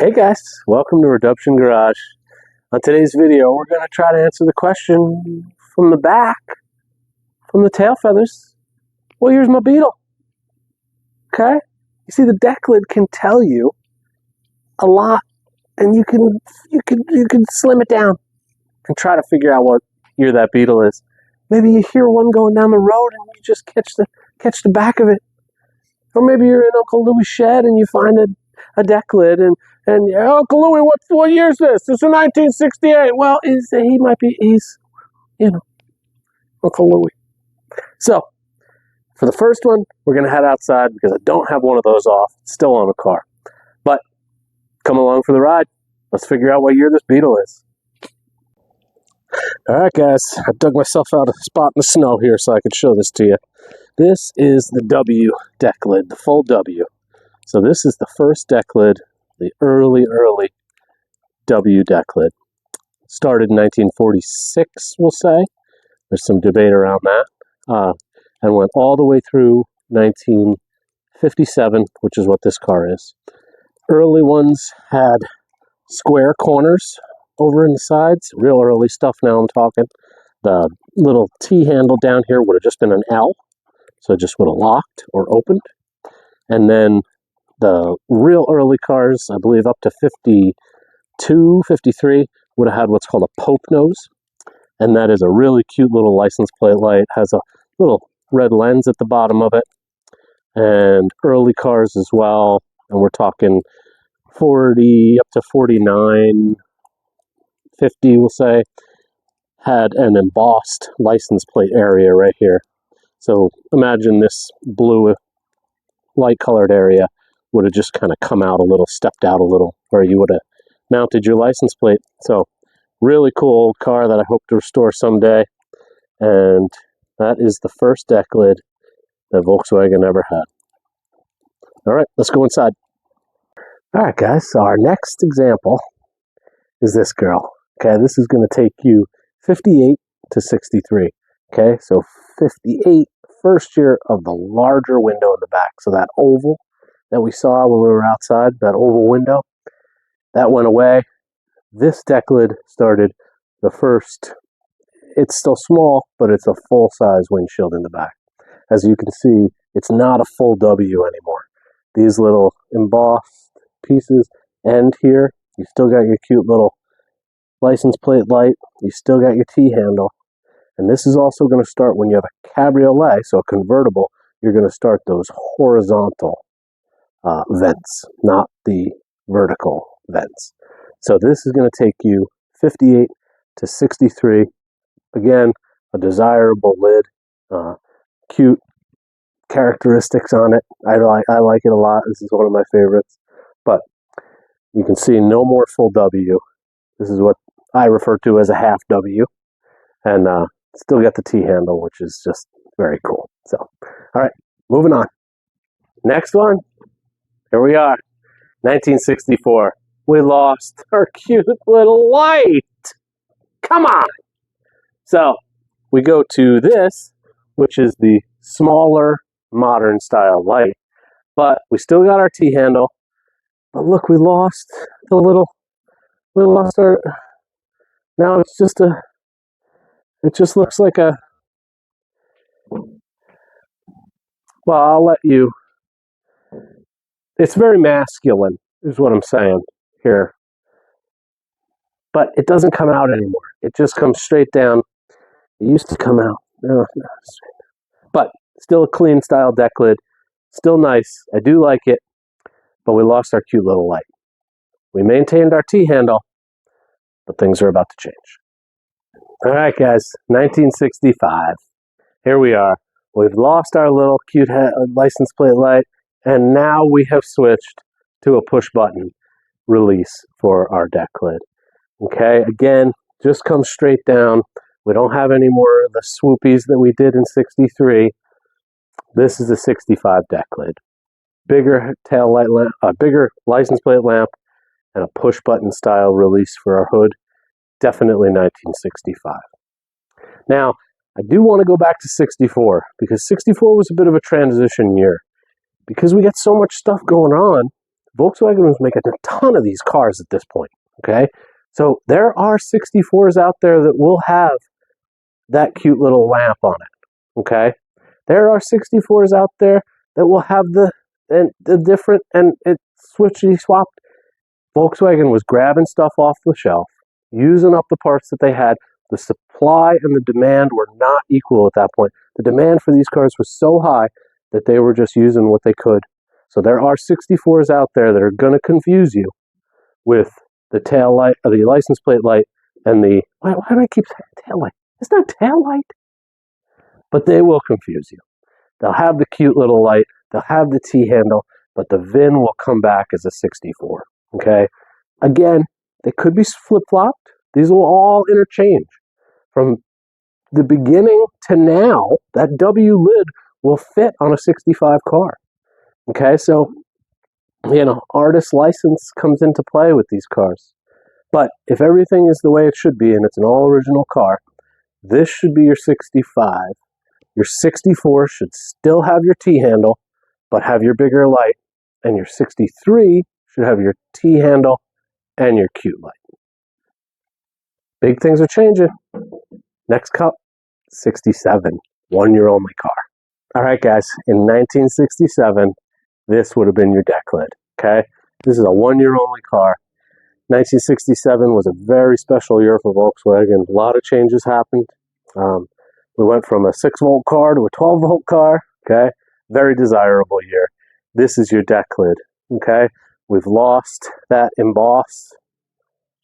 Hey guys, welcome to Reduction Garage. On today's video, we're going to try to answer the question from the back, from the tail feathers. Well, here's my Beetle. Okay? You see, the decklid can tell you a lot, and you can slim it down and try to figure out what year that Beetle is. Maybe you hear one going down the road and you just catch the back of it. Or maybe you're in Uncle Louie's shed and you find a decklid and Uncle Louie, what year is this? This is 1968. Well, he's Uncle Louie. So, for the first one, we're going to head outside because I don't have one of those off. It's still on the car. But, come along for the ride. Let's figure out what year this Beetle is. Alright guys, I dug myself out a spot in the snow here so I could show this to you. This is the W decklid, the full W. So this is the first decklid, the early W decklid. Started in 1946, we'll say. There's some debate around that. And went all the way through 1957, which is what this car is. Early ones had square corners over in the sides. Real early stuff now I'm talking. The little T handle down here would have just been an L. So it just would have locked or opened. And then the real early cars, I believe up to 52, 53, would have had what's called a Pope nose. And that is a really cute little license plate light. Has a little red lens at the bottom of it. And early cars as well. And we're talking 40 up to 49, 50, we'll say, had an embossed license plate area right here. So imagine this blue light colored area would have just kind of come out a little, stepped out a little, where you would have mounted your license plate. So really cool old car that I hope to restore someday. And that is the first decklid that Volkswagen ever had. All right, let's go inside. All right, guys, so our next example is this girl. Okay, this is going to take you 58 to 63. Okay, so 58, first year of the larger window in the back. So that oval that we saw when we were outside, that oval window, that went away. This decklid started the first. It's still small, but it's a full-size windshield in the back. As you can see, it's not a full W anymore. These little embossed pieces end here. You still got your cute little license plate light. You still got your T handle. And this is also going to start when you have a cabriolet, so a convertible, you're going to start those horizontal vents, not the vertical vents. So this is going to take you 58 to 63. Again, a desirable lid, cute characteristics on it. I like it a lot. This is one of my favorites. But you can see no more full W. This is what I refer to as a half W. And still got the T handle, which is just very cool. So, all right, moving on. Next one. Here we are. 1964. We lost our cute little light. Come on. So, we go to this, which is the smaller, modern style light. But we still got our T handle. But look, we lost our, now it's just it just looks like a, well, I'll let you, it's very masculine, is what I'm saying here. But it doesn't come out anymore. It just comes straight down. It used to come out. No, but still a clean style decklid. Still nice. I do like it. But we lost our cute little light. We maintained our T handle, but things are about to change. All right, guys, 1965. Here we are. We've lost our little cute license plate light, and now we have switched to a push-button release for our decklid. Okay, again, just comes straight down. We don't have any more of the swoopies that we did in 63. This is a 65 decklid. Bigger tail light lamp, a bigger license plate lamp, and a push-button style release for our hood. Definitely 1965. Now, I do want to go back to 64 because 64 was a bit of a transition year. Because we got so much stuff going on, Volkswagen was making a ton of these cars at this point, okay? So there are 64s out there that will have that cute little lamp on it, okay? There are 64s out there that will have the different, and it's switchy swapped. Volkswagen was grabbing stuff off the shelf, using up the parts that they had. The supply and the demand were not equal at that point. The demand for these cars was so high that they were just using what they could. So there are 64s out there that are going to confuse you with the tail light, or the license plate light, and the, why do I keep saying tail light? It's not tail light. But they will confuse you. They'll have the cute little light, they'll have the T-handle, but the VIN will come back as a 64, okay? Again, they could be flip-flopped. These will all interchange. From the beginning to now, that W lid will fit on a 65 car, okay? So, artist license comes into play with these cars. But if everything is the way it should be and it's an all-original car, this should be your 65. Your 64 should still have your T-handle, but have your bigger light. And your 63 should have your T-handle and your cute light. Big things are changing. Next cup, 67. 1-year only car. All right, guys. In 1967, this would have been your deck lid. Okay? This is a 1-year only car. 1967 was a very special year for Volkswagen. A lot of changes happened. We went from a 6-volt car to a 12-volt car, okay? Very desirable year. This is your deck lid, okay? We've lost that emboss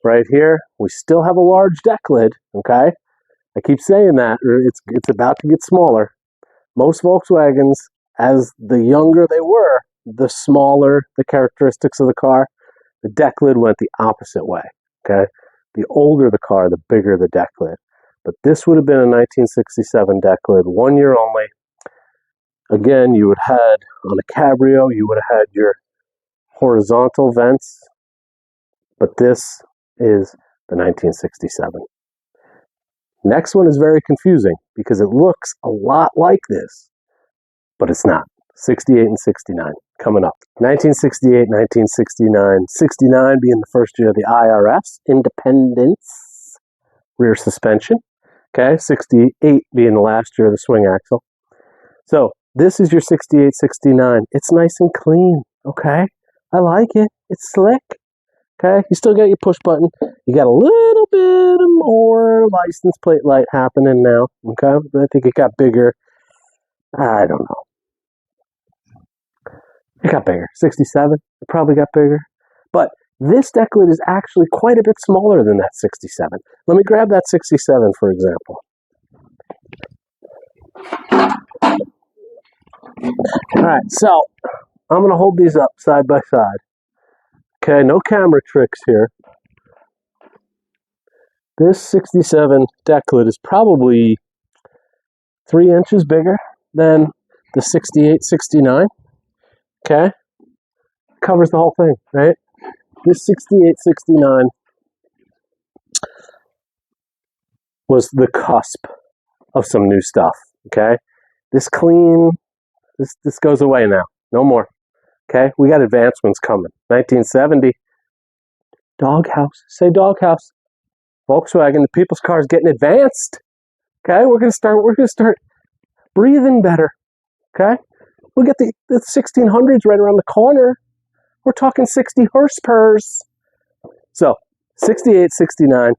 right here. We still have a large deck lid, okay? I keep saying that. It's about to get smaller. Most Volkswagens, as the younger they were, the smaller the characteristics of the car. The deck lid went the opposite way, okay? The older the car, the bigger the deck lid. But this would have been a 1967 deck lid, 1 year only. Again, you would have had, on a Cabrio, you would have had your horizontal vents. But this is the 1967. Next one is very confusing because it looks a lot like this, but it's not. 68 and 69 coming up. 1968, 1969. 69 being the first year of the IRS, independence, rear suspension. Okay, 68 being the last year of the swing axle. So this is your 68, 69. It's nice and clean, okay? I like it. It's slick, okay? You still got your push button. You got a little bit more license plate light happening now, okay? I think it got bigger. I don't know. It got bigger. 67, it probably got bigger. But this deck lid is actually quite a bit smaller than that 67. Let me grab that 67, for example. All right, so I'm going to hold these up side by side. Okay, no camera tricks here. This 67 deck lid is probably 3 inches bigger than the 68, 69. Okay, covers the whole thing, right? This 68, 69 was the cusp of some new stuff, okay? This clean, this goes away now. No more, okay? We got advancements coming. 1970, doghouse. Say doghouse. Volkswagen, the people's car is getting advanced, okay? We're gonna start breathing better, okay? We'll get the 1600s right around the corner. We're talking 60 horsepurs. So, 68, 69,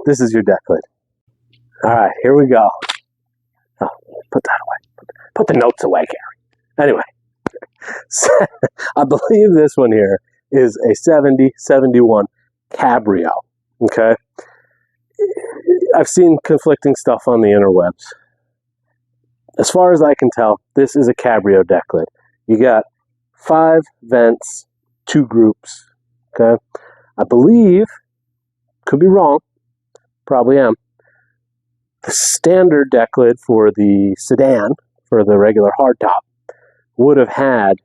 this is your deck lid. All right, here we go. Oh, put that away. Put the notes away, Gary. Anyway, so, I believe this one here is a 70, 71 Cabrio, okay? I've seen conflicting stuff on the interwebs. As far as I can tell, this is a Cabrio deck lid. You got 5 vents, 2 groups, okay? I believe, could be wrong, probably am, the standard deck lid for the sedan, for the regular hardtop, would have had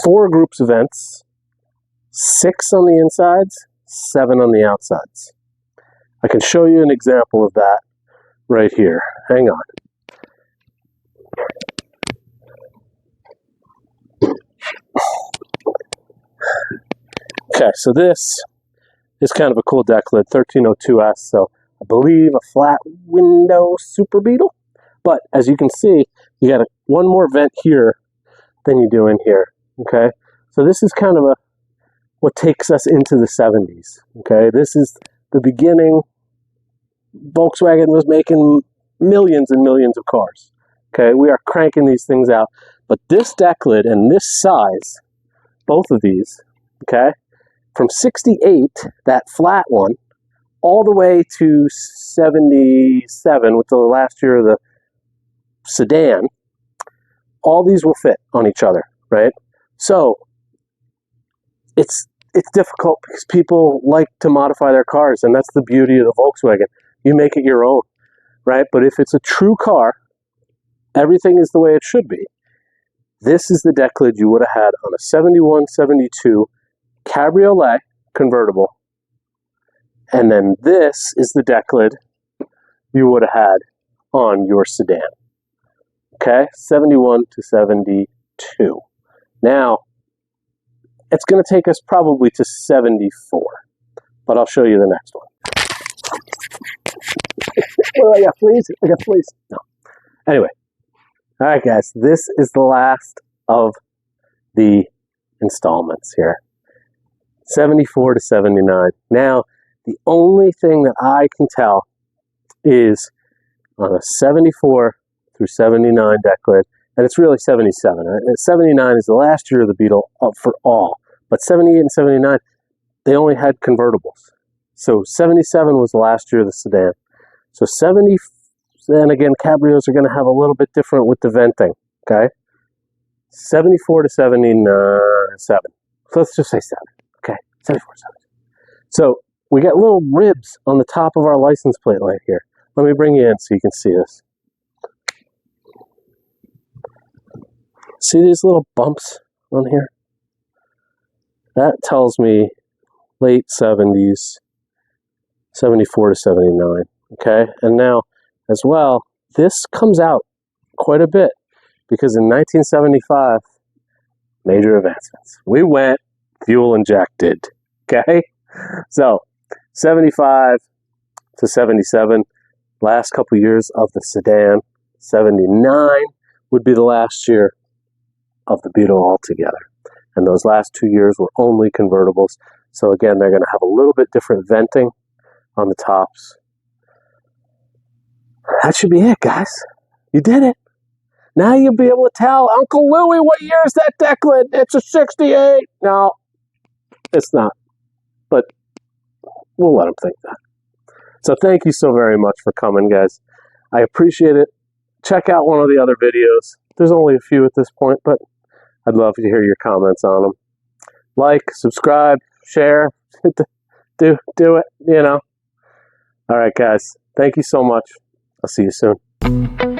4 groups of vents, 6 on the insides, 7 on the outsides. I can show you an example of that right here. Hang on. Okay, so this is kind of a cool decklid, 1302S. So I believe a flat window Super Beetle. But as you can see, you got one more vent here than you do in here. Okay, so this is kind of what takes us into the 70s. Okay, this is the beginning. Volkswagen was making millions and millions of cars. Okay, we are cranking these things out. But this decklid and this size, both of these, okay, from 68, that flat one, all the way to 77, with the last year of the sedan, all these will fit on each other, right? So it's difficult because people like to modify their cars, and that's the beauty of the Volkswagen. You make it your own, right? But if it's a true car, everything is the way it should be. This is the decklid you would have had on a 71, 72 Cabriolet convertible. And then this is the decklid you would have had on your sedan. Okay, 71 to 72. Now, it's going to take us probably to 74, but I'll show you the next one. Oh, I got fleas. I got fleas. No. Anyway, all right, guys, this is the last of the installments here. 74 to 79. Now, the only thing that I can tell is on a 74 through 79 decklid, and it's really 77. Right? 79 is the last year of the Beetle for all, but 78 and 79, they only had convertibles. So 77 was the last year of the sedan. So 70, and again, cabrios are going to have a little bit different with the venting, okay? 74 to 79, 7. So let's just say 7, okay? 74, 7. So we got little ribs on the top of our license plate right here. Let me bring you in so you can see this. See these little bumps on here? That tells me late 70s, 74 to 79, okay? And now, as well, this comes out quite a bit because in 1975, major advancements. We went fuel injected, okay? So, 75 to 77, last couple years of the sedan. 79 would be the last year of the Beetle altogether. And those last 2 years were only convertibles. So again, they're going to have a little bit different venting on the tops. That should be it, guys. You did it. Now you'll be able to tell Uncle Louie what year is that decklid. It's a 68. No, it's not. But we'll let him think that. So thank you so very much for coming, guys. I appreciate it. Check out one of the other videos. There's only a few at this point, but I'd love to hear your comments on them. Like, subscribe, share, do it, you know. All right, guys. Thank you so much. I'll see you soon.